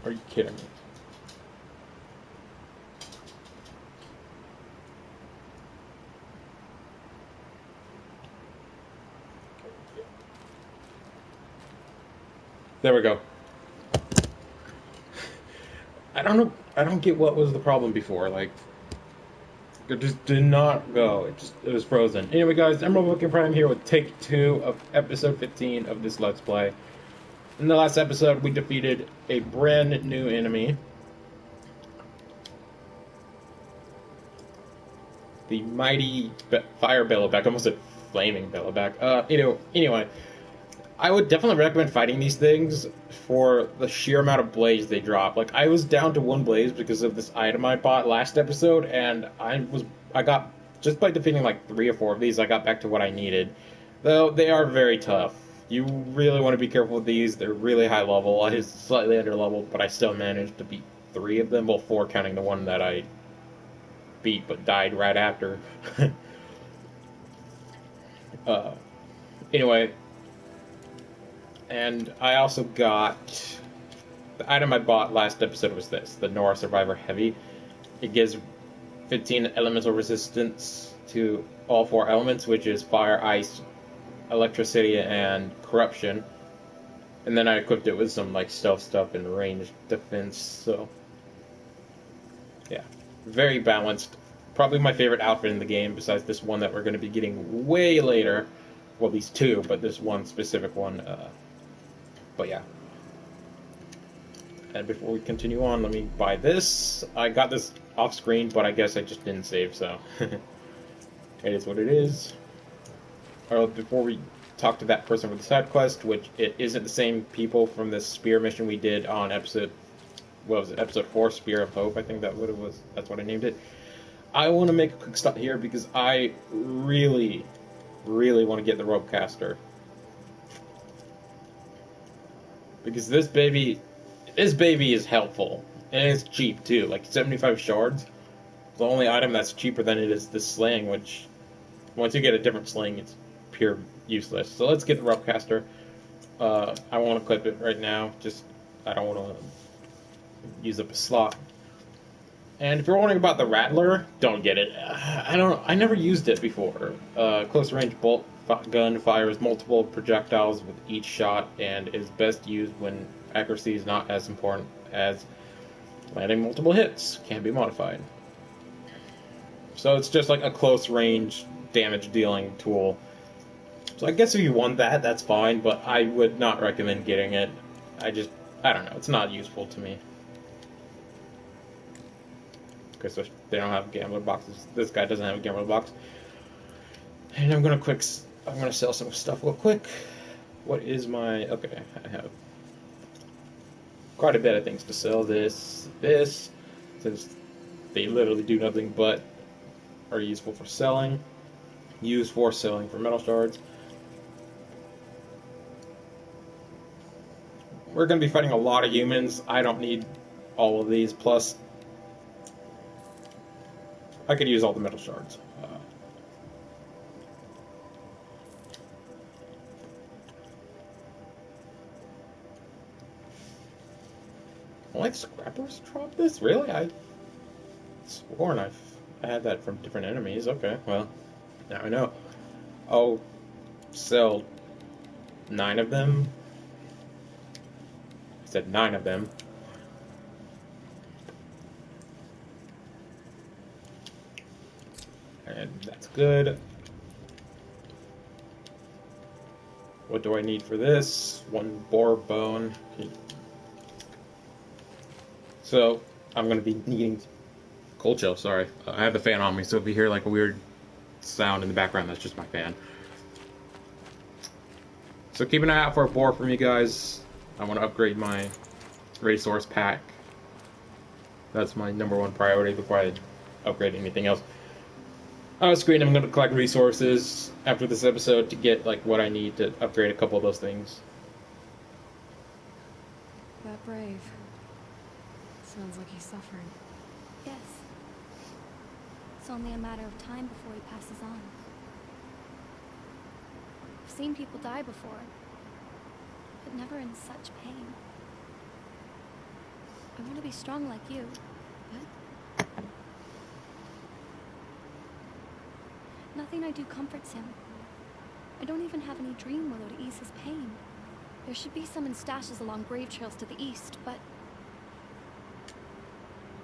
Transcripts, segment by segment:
Are you kidding me? There we go. I don't know. I don't get what was the problem before. Like, it just did not go. It was frozen. Anyway, guys, Emerald Looking Prime here with take 2 of episode 15 of this Let's Play. In the last episode, we defeated a brand new enemy. The mighty fire Bellowback. I almost said flaming Bellowback. Anyway, I would definitely recommend fighting these things for the sheer amount of blaze they drop. Like, I was down to 1 blaze because of this item I bought last episode, and I got, just by defeating like 3 or 4 of these, I got back to what I needed. Though, they are very tough. You really want to be careful with these. They're really high level. I was slightly under leveled, but I still managed to beat 3 of them. Well, 4 counting the one that I beat but died right after. uh, anyway, and I also got the item I bought last episode was this, the Nora Survivor Heavy. It gives 15 elemental resistance to all 4 elements, which is fire, ice, electricity, and corruption. And then I equipped it with some like stealth stuff and ranged defense, so yeah. Very balanced. Probably my favorite outfit in the game, besides this one that we're going to be getting way later. Well, these 2, but this one specific one. But yeah. And before we continue on, let me buy this. I got this off screen, but I guess I just didn't save, so it is what it is. Before we talk to that person for the side quest, which it isn't the same people from this spear mission we did on episode, what was it, episode 4, Spear of Hope, I think that what it was. That's what I named it. I want to make a quick stop here because I really, really want to get the rope caster. Because this baby is helpful. And it's cheap too, like 75 shards. The only item that's cheaper than it is this sling, which once you get a different sling, it's pure useless. So let's get the rope caster. I won't equip it right now, just I don't want to use up a slot. And if you're wondering about the Rattler, don't get it. I never used it before. Close range bolt gun fires multiple projectiles with each shot and is best used when accuracy is not as important as landing multiple hits. Can be modified. So it's just like a close range damage dealing tool. So I guess if you want that, that's fine, but I would not recommend getting it. I don't know, it's not useful to me. So they don't have gambler boxes. This guy doesn't have a gambler box. And I'm gonna sell some stuff real quick. What is my... Okay, I have quite a bit of things to sell. This, since they literally do nothing but are useful for selling. Used for selling for metal shards. We're gonna be fighting a lot of humans. I don't need all of these, plus I could use all the metal shards. Like scrappers drop this? Really? I sworn I had that from different enemies. Okay, well, now I know. I'll sell 9 of them. I said 9 of them. And that's good. What do I need for this? 1 boar bone. So, I'm going to be needing... Cold chill, sorry. I have the fan on me, so if you hear like a weird sound in the background, that's just my fan. So keep an eye out for a boar from you guys. I want to upgrade my resource pack. That's my #1 priority before I upgrade anything else. On screen, I'm going to collect resources after this episode to get like what I need to upgrade a couple of those things. That brave. Sounds like he's suffering. Yes. It's only a matter of time before he passes on. I've seen people die before, but never in such pain. I want to be strong like you, but nothing I do comforts him. I don't even have any dream willow to ease his pain. There should be some in stashes along grave trails to the east, but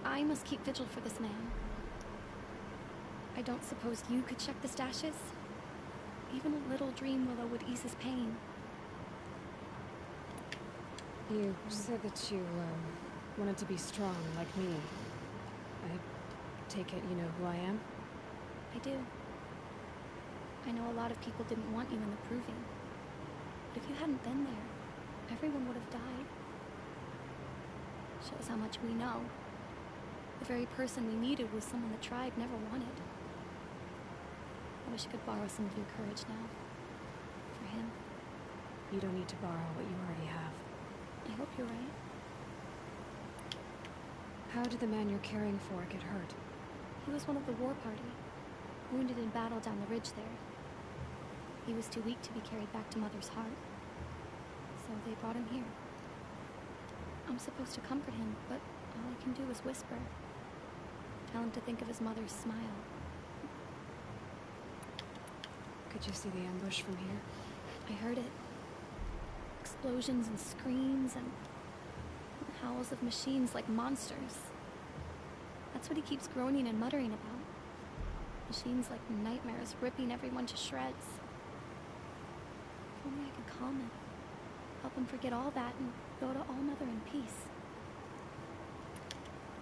I must keep vigil for this man. I don't suppose you could check the stashes? Even a little dream willow would ease his pain. You said that you, wanted to be strong like me. I take it you know who I am? I do. I know a lot of people didn't want you in the proving. But if you hadn't been there, everyone would have died. Shows how much we know. The very person we needed was someone the tribe never wanted. I wish I could borrow some of your courage now. For him. You don't need to borrow what you already have. I hope you're right. How did the man you're caring for get hurt? He was one of the war party, wounded in battle down the ridge there. He was too weak to be carried back to Mother's heart, so they brought him here. I'm supposed to comfort him, but all I can do is whisper. Tell him to think of his mother's smile. Could you see the ambush from here? I heard it. Explosions and screams and howls of machines like monsters. That's what he keeps groaning and muttering about. Machines like nightmares ripping everyone to shreds. If only I could calm him. Help him forget all that and go to All Mother in peace.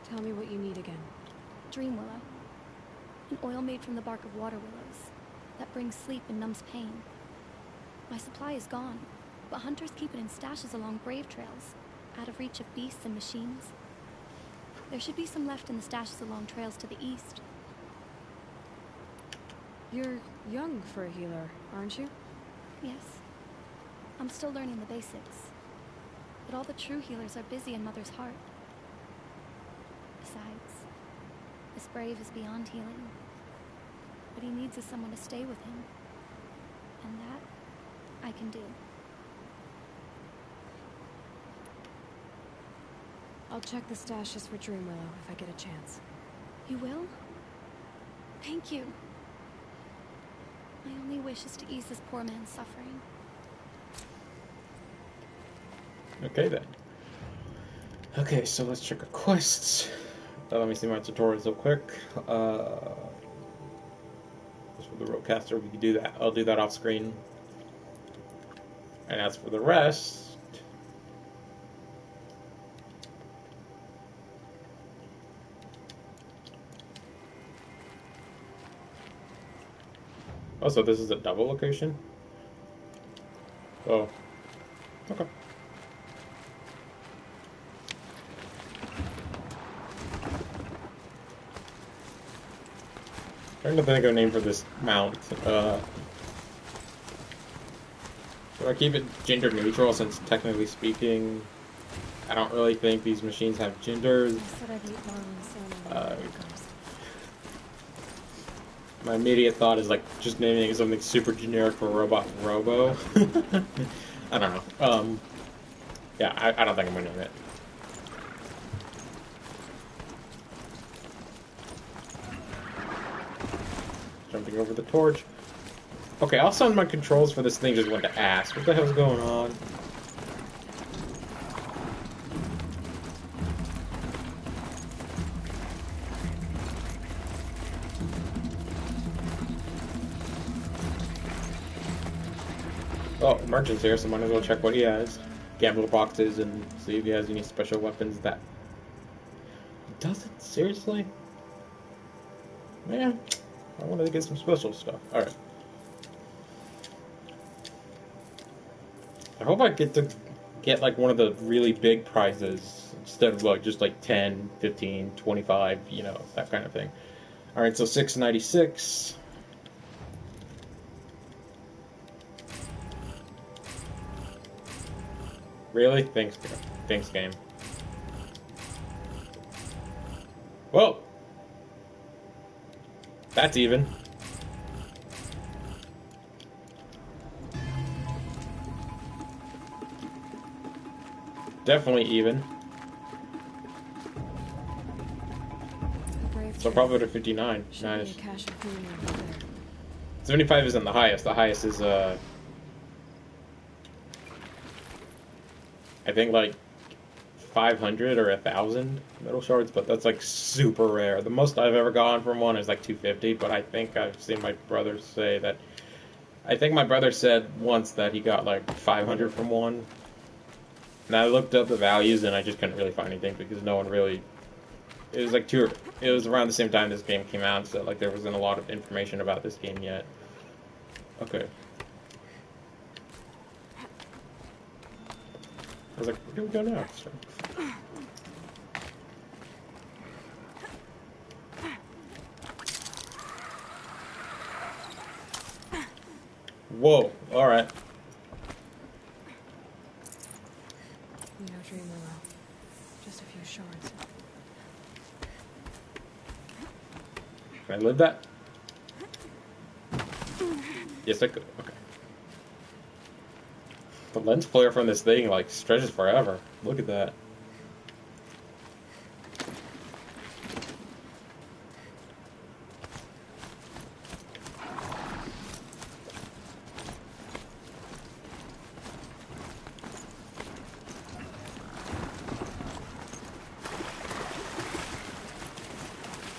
Tell me what you need again. Dream willow. An oil made from the bark of water willows that brings sleep and numbs pain. My supply is gone, but hunters keep it in stashes along brave trails, out of reach of beasts and machines. There should be some left in the stashes along trails to the east. You're young for a healer, aren't you? Yes. I'm still learning the basics. But all the true healers are busy in Mother's heart. Besides, this brave is beyond healing. What he needs is someone to stay with him. And that, I can do. I'll check the stashes for Dream Willow if I get a chance. You will? Thank you. My only wish is to ease this poor man's suffering. Okay then. Okay, so let's check our quests. Let me see my tutorials real quick. As for the roadcaster, we can do that. I'll do that off screen. And as for the rest, oh, so this is a double location? Oh. Okay. Trying to think of a name for this mount. Do I keep it gender neutral since technically speaking, I don't really think these machines have genders. I said I'd meet Marlon soon and there it goes. My immediate thought is like just naming it something super generic for robot robo. I don't know. Yeah, I don't think I'm gonna name it. Jumping over the torch. Okay, all of a sudden my controls for this thing just went to ass. What the hell's going on? Oh, merchant's here, so might as well check what he has. Gambler boxes and see if he has any special weapons that... Does it? Seriously? Man, I wanted to get some special stuff. Alright. I hope I get to get like one of the really big prizes instead of like just like 10, 15, 25, you know, that kind of thing. Alright, so 696. Really? Thanks, game. Whoa! That's even. Definitely even. safe So trade. probably to 59. Should Nice. be a cache of helium over there. 75 isn't the highest. The highest is, I think like 500 or 1,000 metal shards, but that's like super rare. The most I've ever gotten from one is like 250, but I think I've seen my brother say that. I think my brother said once that he got like 500 from one. And I looked up the values and I just couldn't really find anything because no one really. It was like it was around the same time this game came out, so like there wasn't a lot of information about this game yet. Okay. I was like, where do we go now? Whoa, alright. No dream ammo. Just a few shards. Can I live that? Yes, I could. Okay. The lens flare from this thing, like, stretches forever. Look at that.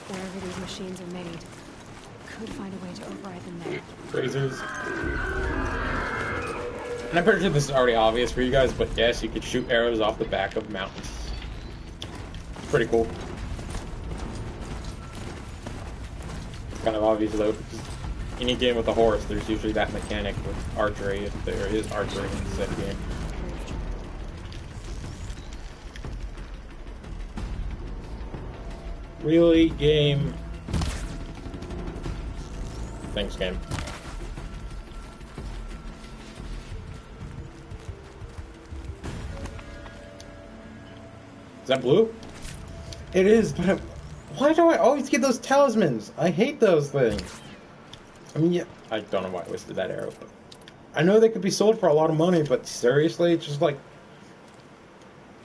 Wherever these machines are made, could find a way to override them there. Razors. And I'm pretty sure this is already obvious for you guys, but yes, you could shoot arrows off the back of mountains. Pretty cool. It's kind of obvious though, because any game with a horse, there's usually that mechanic with archery, if there is archery in said game. Really, game? Thanks, game. Is that blue? It is, but why do I always get those talismans? I hate those things. I mean, yeah, I don't know why I wasted that arrow, but I know they could be sold for a lot of money, but seriously, it's just like,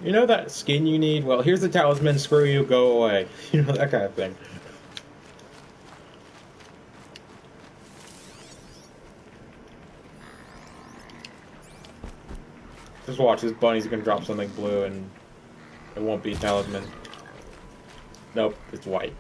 you know that skin you need? Well, here's the talisman, screw you, go away. You know, that kind of thing. Just watch, this bunny's gonna drop something blue and it won't be a talisman. Nope, it's white.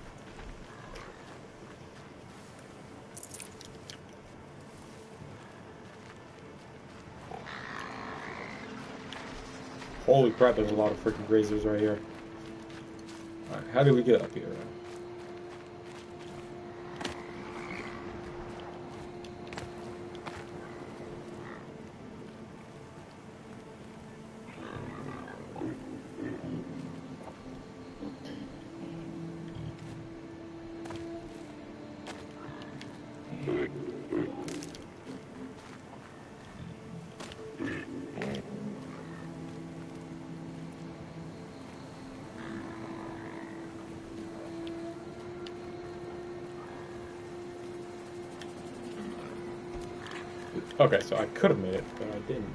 Holy crap, there's a lot of freaking grazers right here. Alright, how do we get up here? Okay, so I could have made it, but I didn't.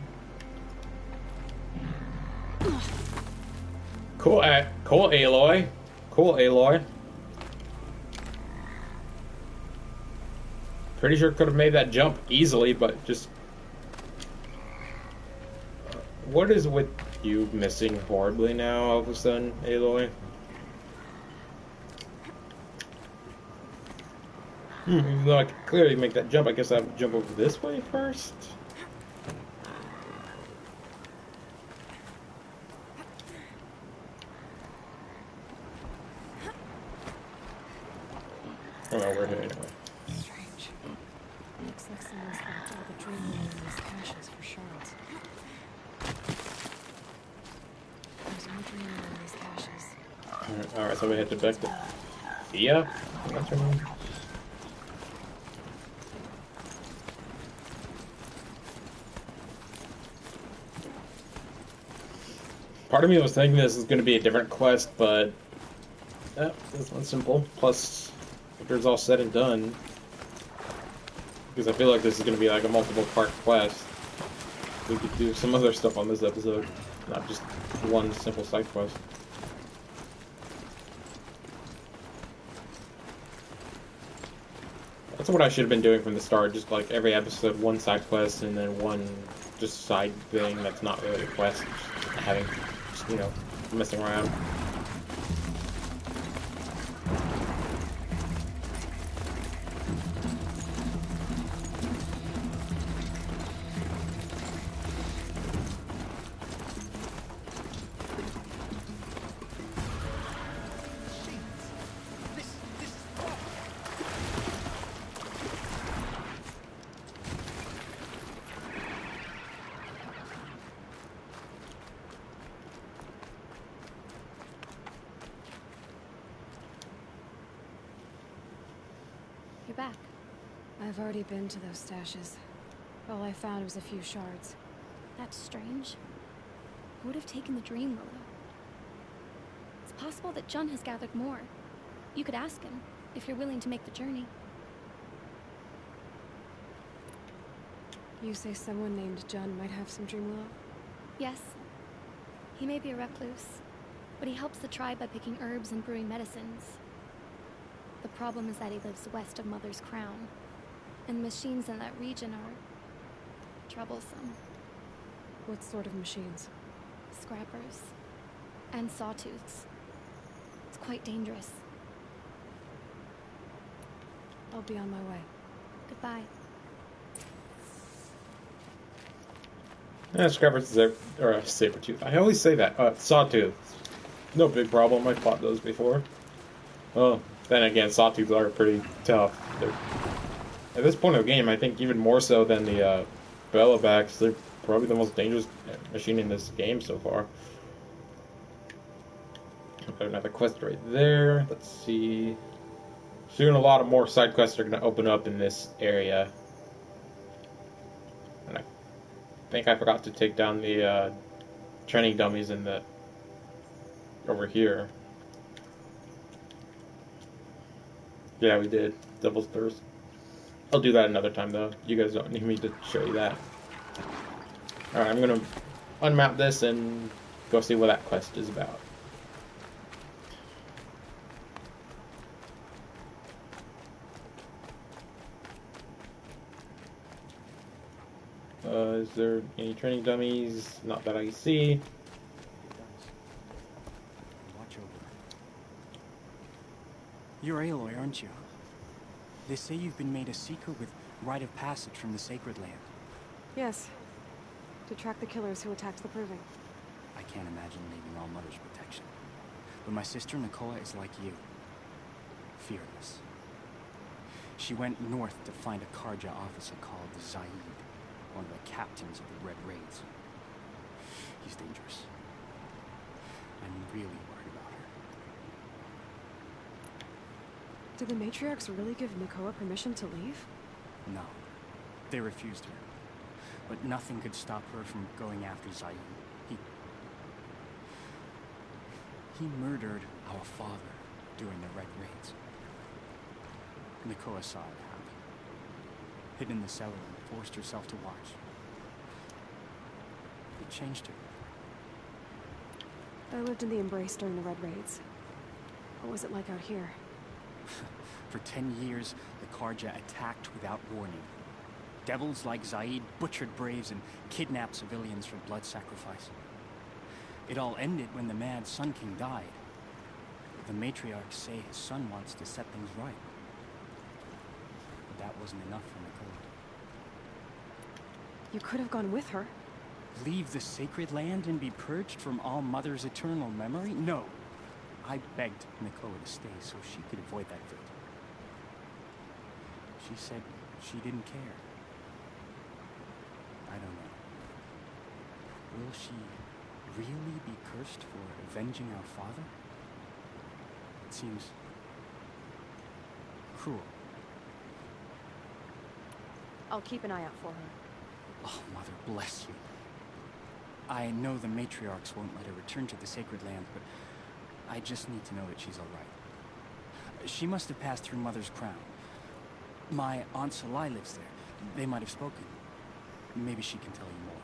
Cool, cool, Aloy. Cool, Aloy. Pretty sure could have made that jump easily, but just... what is with you missing horribly now, all of a sudden, Aloy? Even though I could clearly make that jump, I guess I have to jump over this way first? Oh no, we're here anyway. Strange. Looks like someone's left all the dream in these caches for shards. There's no dream in these caches. Alright, so we have to back to Thea? That's her name? Part of me was thinking this is going to be a different quest, but this one's simple. Plus, after it's all said and done, because I feel like this is going to be like a multiple part quest, we could do some other stuff on this episode, not just one simple side quest. That's what I should have been doing from the start. Just like every episode, one side quest and then one just side thing that's not really a quest. Just having, just, you know, messing around. You're back. I've already been to those stashes. All I found was a few shards. That's strange. Who would have taken the dream willow? It's possible that Jun has gathered more. You could ask him, if you're willing to make the journey. You say someone named Jun might have some dream willow? Yes. He may be a recluse, but he helps the tribe by picking herbs and brewing medicines. The problem is that he lives west of Mother's Crown, and the machines in that region are troublesome. What sort of machines? Scrappers. And sawtooths. It's quite dangerous. I'll be on my way. Goodbye. Yeah, Scrapper's or a Sabertooth. I always say that. Sawtooth. No big problem. I fought those before. Oh, then again, Sawtooths are pretty tough. They're, at this point of the game, I think even more so than the Bellabacks, they're probably the most dangerous machine in this game so far. Got another quest right there. Let's see. Soon a lot of more side quests are going to open up in this area. And I think I forgot to take down the training dummies in the over here. Yeah, we did. Devil's Thirst. I'll do that another time, though. You guys don't need me to show you that. Alright, I'm going to unmount this and go see what that quest is about. Is there any training dummies? Not that I see. It does. Watch over her. You're Aloy, aren't you? They say you've been made a seeker with rite of passage from the Sacred Land. Yes. To track the killers who attacked the Proving. I can't imagine leaving All Mother's protection. But my sister Nakoa is like you. Fearless. She went north to find a Karja officer called Zaid, one of the captains of the Red Raids. He's dangerous. I'm really worried about her. Did the matriarchs really give Nakoa permission to leave? No. They refused her. But nothing could stop her from going after Zaid. He murdered our father during the Red Raids. Nakoa saw it happen. Hid in the cellar and forced herself to watch. It changed her. I lived in the Embrace during the Red Raids. What was it like out here? For 10 years, the Karja attacked without warning. Devils like Zaid butchered braves and kidnapped civilians for blood sacrifice. It all ended when the Mad Sun King died. The matriarchs say his son wants to set things right. But that wasn't enough for Nakoa. You could have gone with her. Leave the sacred land and be purged from All Mother's eternal memory? No. I begged Nakoa to stay so she could avoid that fate. She said she didn't care. I don't know. Will she really be cursed for avenging our father? It seems cruel. I'll keep an eye out for her. Oh, Mother bless you. I know the matriarchs won't let her return to the Sacred Land, but I just need to know that she's all right. She must have passed through Mother's Crown. My Aunt Salai lives there. They might have spoken. Maybe she can tell you more.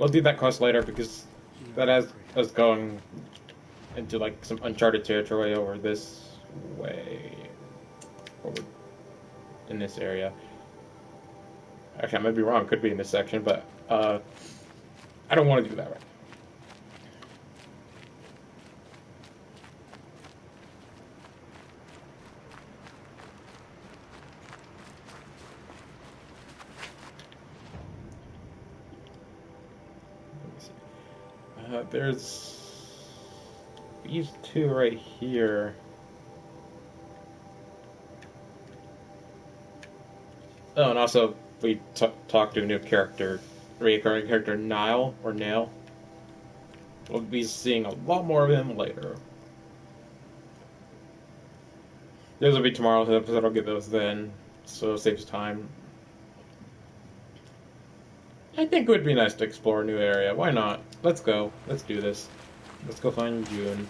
we'll do that quest later because that has us going into like some uncharted territory over this way, over in this area. Actually, I might be wrong. Could be in this section, but I don't want to do that right. There's these two right here. Oh, and also we talked to a new character, recurring character Nile or Nail. We'll be seeing a lot more of him later. Those will be tomorrow's episode. I'll get those then, so it saves time. I think it would be nice to explore a new area. Why not? Let's go. Let's do this. Let's go find June.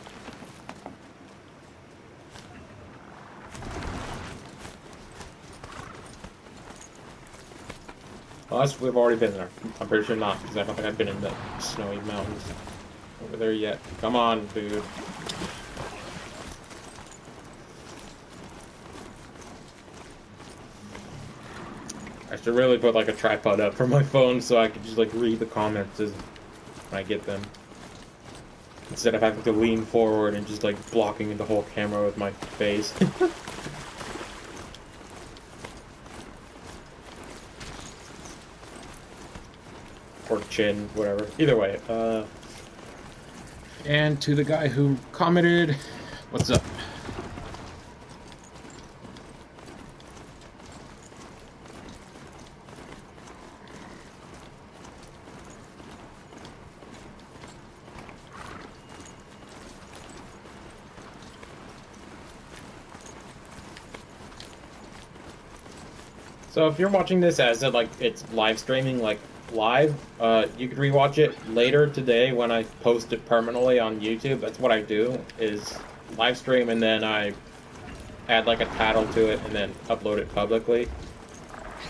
Unless we've already been there. I'm pretty sure not, because I don't think I've been in the snowy mountains over there yet. Come on, dude. I should really put like a tripod up for my phone so I could just like read the comments when I get them. Instead of having to lean forward and just like blocking the whole camera with my face. Or chin, whatever. Either way. And to the guy who commented, what's up? So if you're watching this as like it's live streaming, like live, you could rewatch it later today when I post it permanently on YouTube. That's what I do, is live stream and then I add like a title to it and then upload it publicly.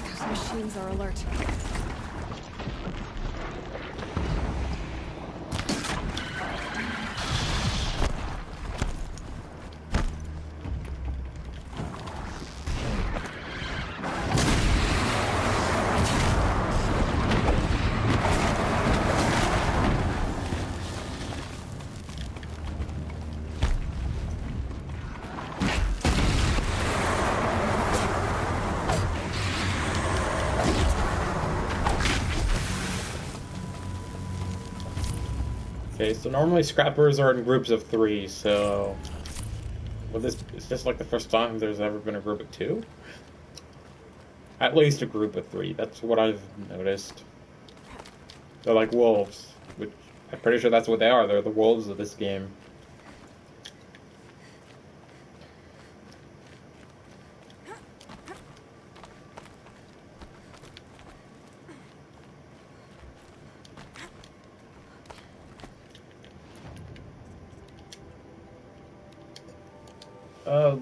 Those machines are alert. Okay, so normally scrappers are in groups of 3, so well, this is just like the first time there's ever been a group of 2. At least a group of 3. That's what I've noticed. They're like wolves, which I'm pretty sure that's what they are. They're the wolves of this game.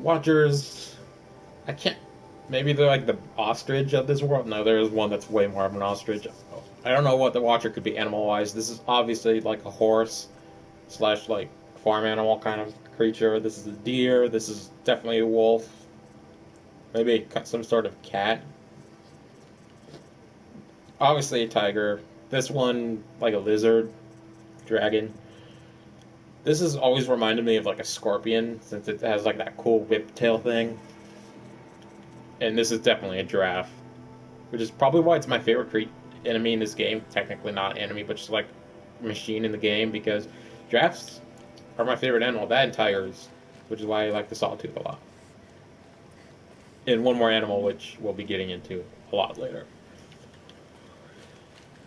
Watchers, I can't, maybe they're like the ostrich of this world. No, there is one that's way more of an ostrich. I don't know what the watcher could be animal-wise. This is obviously like a horse slash like farm animal kind of creature. This is a deer. This is definitely a wolf. Maybe some sort of cat. Obviously a tiger. This one like a lizard, dragon. This has always reminded me of like a scorpion, since it has like that cool whip tail thing. And this is definitely a giraffe, which is probably why it's my favorite enemy in this game. Technically not enemy, but just like machine in the game, because giraffes are my favorite animal. That and tigers, which is why I like the sawtooth a lot. And one more animal, which we'll be getting into a lot later.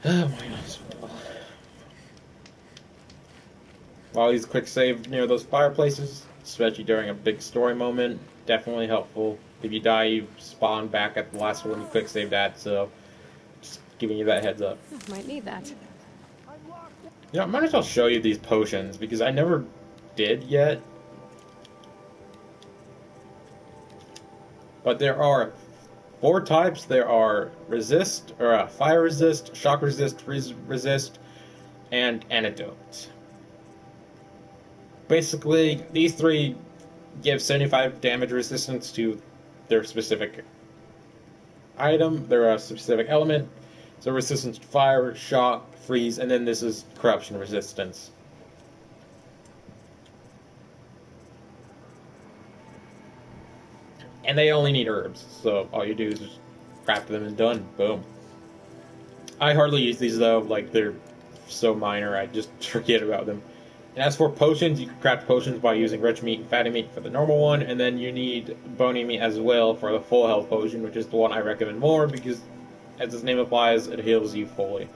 Oh, might as well. Always quick save near those fireplaces, especially during a big story moment. Definitely helpful. If you die, you spawn back at the last one you quick saved at, so just giving you that heads up. Might need that. Yeah, I might as well show you these potions, because I never did yet. But there are 4 types. There are resist, or fire resist, shock resist, freeze resist, and antidote. Basically, these three give 75 damage resistance to their specific item, their specific element. So resistance to fire, shock, freeze, and then this is corruption resistance. And they only need herbs, so all you do is just craft them and done. Boom. I hardly use these though, like they're so minor, I just forget about them. And as for potions, you can craft potions by using rich meat and fatty meat for the normal one, and then you need bony meat as well for the full health potion, which is the one I recommend more because, as its name implies, it heals you fully.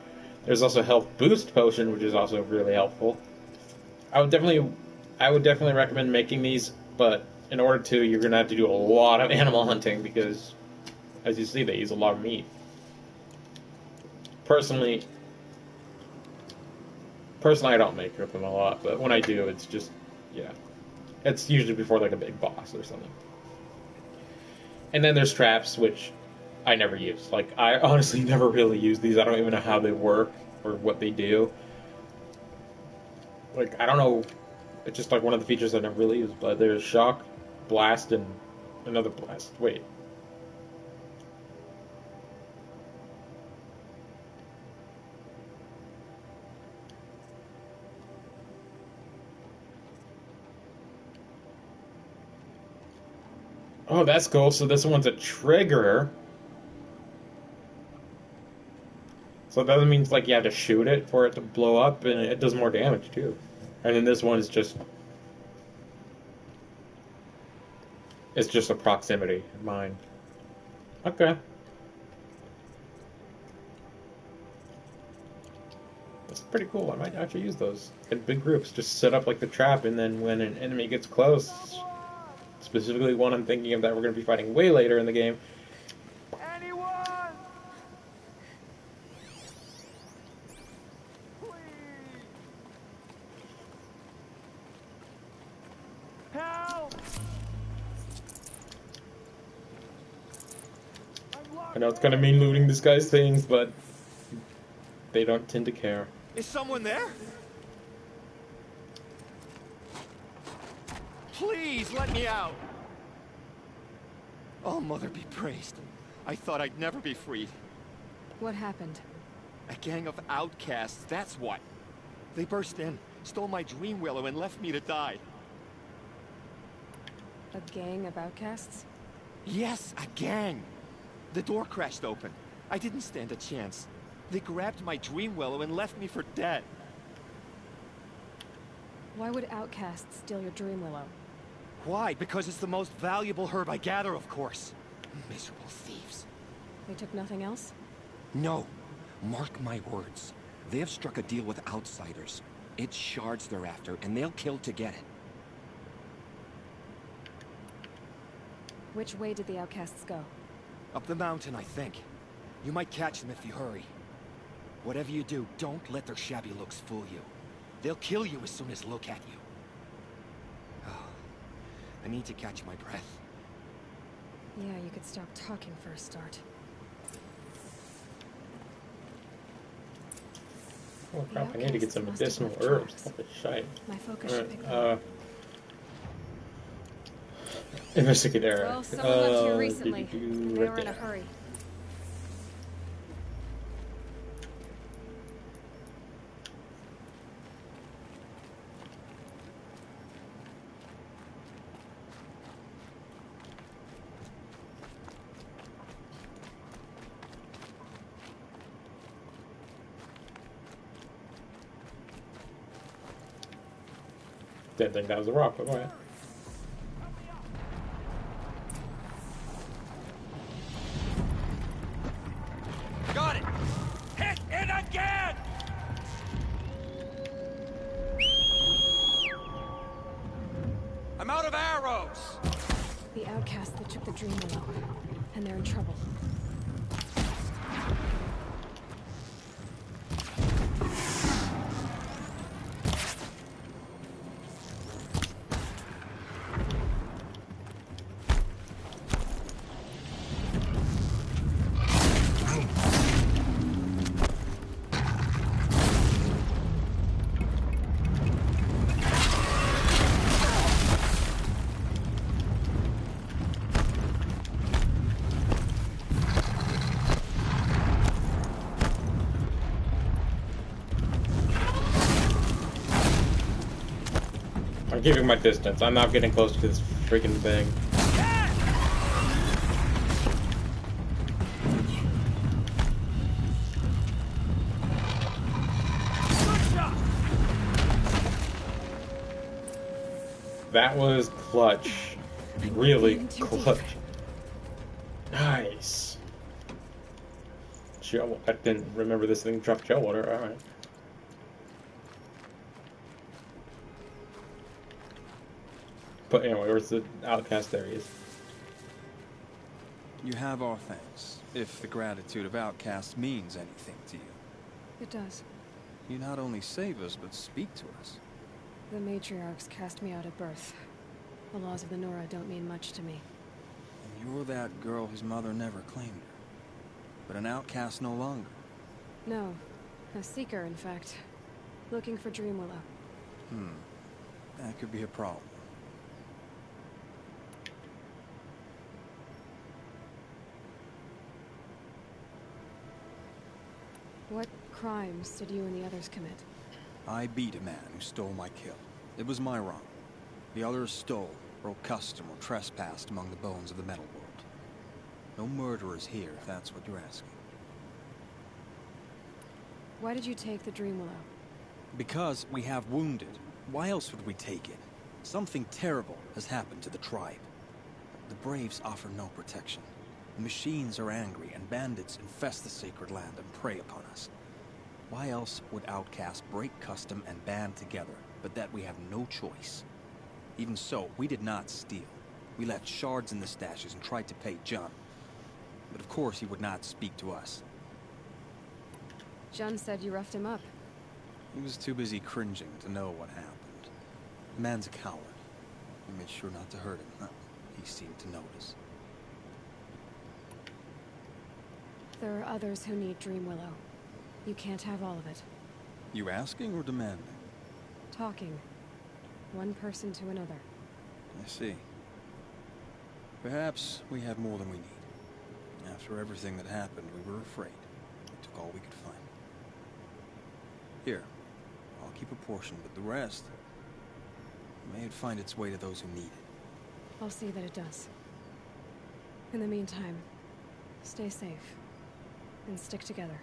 There's also a health boost potion, which is also really helpful. I would definitely recommend making these, but in order to, you're gonna have to do a lot of animal hunting because, as you see, they use a lot of meat. Personally, I don't make them a lot, but when I do, it's just, yeah. It's usually before, like, a big boss or something. And then there's traps, which I never use. Like, I honestly never really use these. I don't even know how they work or what they do. Like, I don't know. It's just, like, one of the features I never really use. But there's shock, blast, and another blast. Wait. Oh, that's cool. So this one's a trigger. So that means like you have to shoot it for it to blow up, and it does more damage too. And then this one is just, it's just a proximity mine. Okay. That's pretty cool. I might actually use those in big groups. Just set up like the trap, and then when an enemy gets close, specifically one I'm thinking of that we're going to be fighting way later in the game. Anyone? Please. Help! I know it's kind of mean looting this guy's things, but they don't tend to care. Is someone there? Please let me out. Oh, Mother be praised. I thought I'd never be freed. What happened? A gang of outcasts, that's what. They burst in, stole my dream willow, and left me to die. A gang of outcasts? Yes, a gang. The door crashed open. I didn't stand a chance. They grabbed my dream willow and left me for dead. Why would outcasts steal your dream willow? Why? Because it's the most valuable herb I gather, of course. Miserable thieves. They took nothing else? No. Mark my words. They have struck a deal with outsiders. It's shards they're after, and they'll kill to get it. Which way did the outcasts go? Up the mountain, I think. You might catch them if you hurry. Whatever you do, don't let their shabby looks fool you. They'll kill you as soon as look at you. Oh, I need to catch my breath. Yeah, you could stop talking for a start. Oh crap, I need to get some medicinal herbs. Holy shite. My focus should pick them up. Investigate area. Well, someone left here recently. They were in a hurry. Didn't think that was a rock, but go ahead. Got it! Hit it again! I'm out of arrows! The outcasts that took the dream willow. And they're in trouble. I'm keeping my distance. I'm not getting close to this freaking thing. That was clutch. Really clutch. Nice. Gel. I didn't remember this thing dropped gel water. Alright. But anyway, where's the outcast? There he is. You have our thanks, if the gratitude of outcasts means anything to you. It does. You not only save us, but speak to us. The matriarchs cast me out at birth. The laws of the Nora don't mean much to me. And you're that girl whose mother never claimed her. But an outcast no longer. No. A seeker, in fact. Looking for Dreamwillow. That could be a problem. What crimes did you and the others commit? I beat a man who stole my kill. It was my wrong. The others stole, broke custom, or trespassed among the bones of the metal world. No murderers here, if that's what you're asking. Why did you take the Dreamwillow? Because we have wounded. Why else would we take it? Something terrible has happened to the tribe. The Braves offer no protection. The machines are angry, and bandits infest the sacred land and prey upon us. Why else would outcasts break custom and band together, but that we have no choice? Even so, we did not steal. We left shards in the stashes and tried to pay John. But of course he would not speak to us. John said you roughed him up. He was too busy cringing to know what happened. The man's a coward. We made sure not to hurt him. He seemed to notice. There are others who need Dreamwillow. You can't have all of it. You asking or demanding? Talking. One person to another. I see. Perhaps we have more than we need. After everything that happened, we were afraid. We took all we could find. Here, I'll keep a portion, but the rest, may it find its way to those who need it. I'll see that it does. In the meantime, stay safe. And stick together.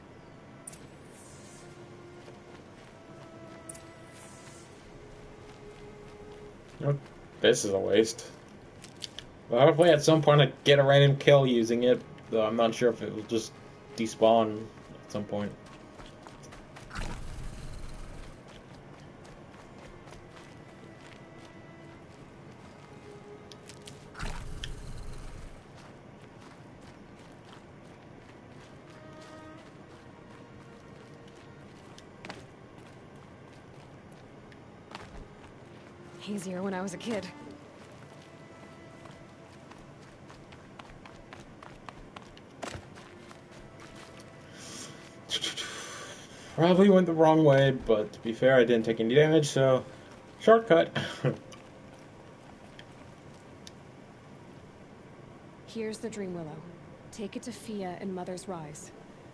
Oh, this is a waste. Well, hopefully at some point I get a random kill using it, though I'm not sure if it will just despawn at some point. Easier when I was a kid. Probably went the wrong way, but to be fair, I didn't take any damage, so shortcut. Here's the Dreamwillow. Take it to Fia and Mother's Rise.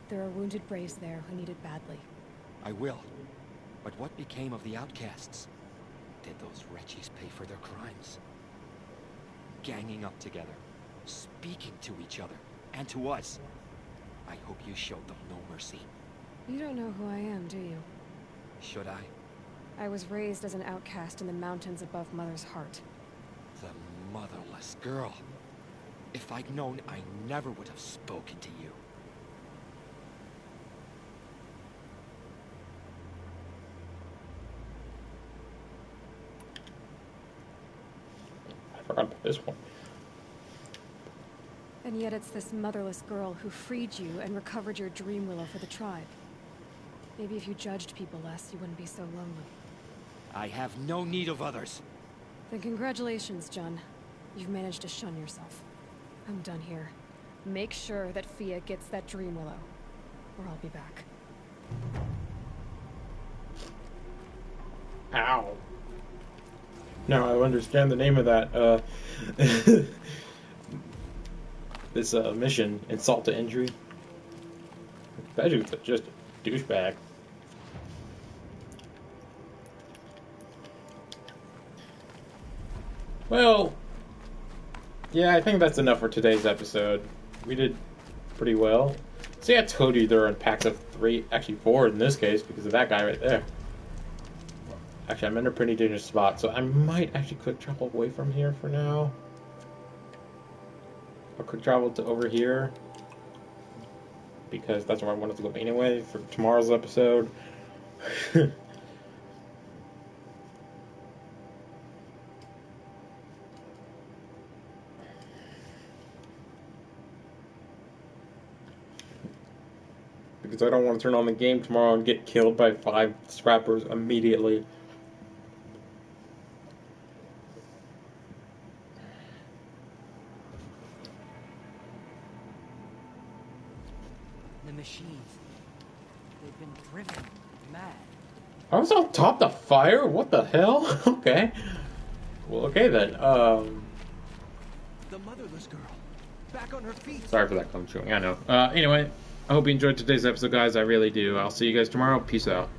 There are wounded Braves there who need it badly. I will. But what became of the outcasts? Did those wretches pay for their crimes? Ganging up together, speaking to each other, and to us. I hope you showed them no mercy. You don't know who I am, do you? Should I? I was raised as an outcast in the mountains above Mother's heart. The motherless girl. If I'd known, I never would have spoken to you. I forgot about this one. And yet it's this motherless girl who freed you and recovered your Dreamwillow for the tribe. Maybe if you judged people less, you wouldn't be so lonely. I have no need of others. Then congratulations, John. You've managed to shun yourself. I'm done here. Make sure that Fia gets that Dreamwillow, or I'll be back. Ow. Now I understand the name of that, this, mission, Insult to Injury. That dude's just a douchebag. Well, yeah, I think that's enough for today's episode. We did pretty well. See, I told you there are in packs of 3, actually 4 in this case, because of that guy right there. Actually, I'm in a pretty dangerous spot, so I might actually quick travel away from here for now. Or quick travel to over here, because that's where I wanted to go anyway for tomorrow's episode. Because I don't want to turn on the game tomorrow and get killed by 5 scrappers immediately. The machines. They've been driven mad. I was on top of the fire? What the hell? Okay. Well, okay then. The motherless girl. Back on her feet. Sorry for that gum chewing, I know. Anyway, I hope you enjoyed today's episode, guys. I really do. I'll see you guys tomorrow. Peace out.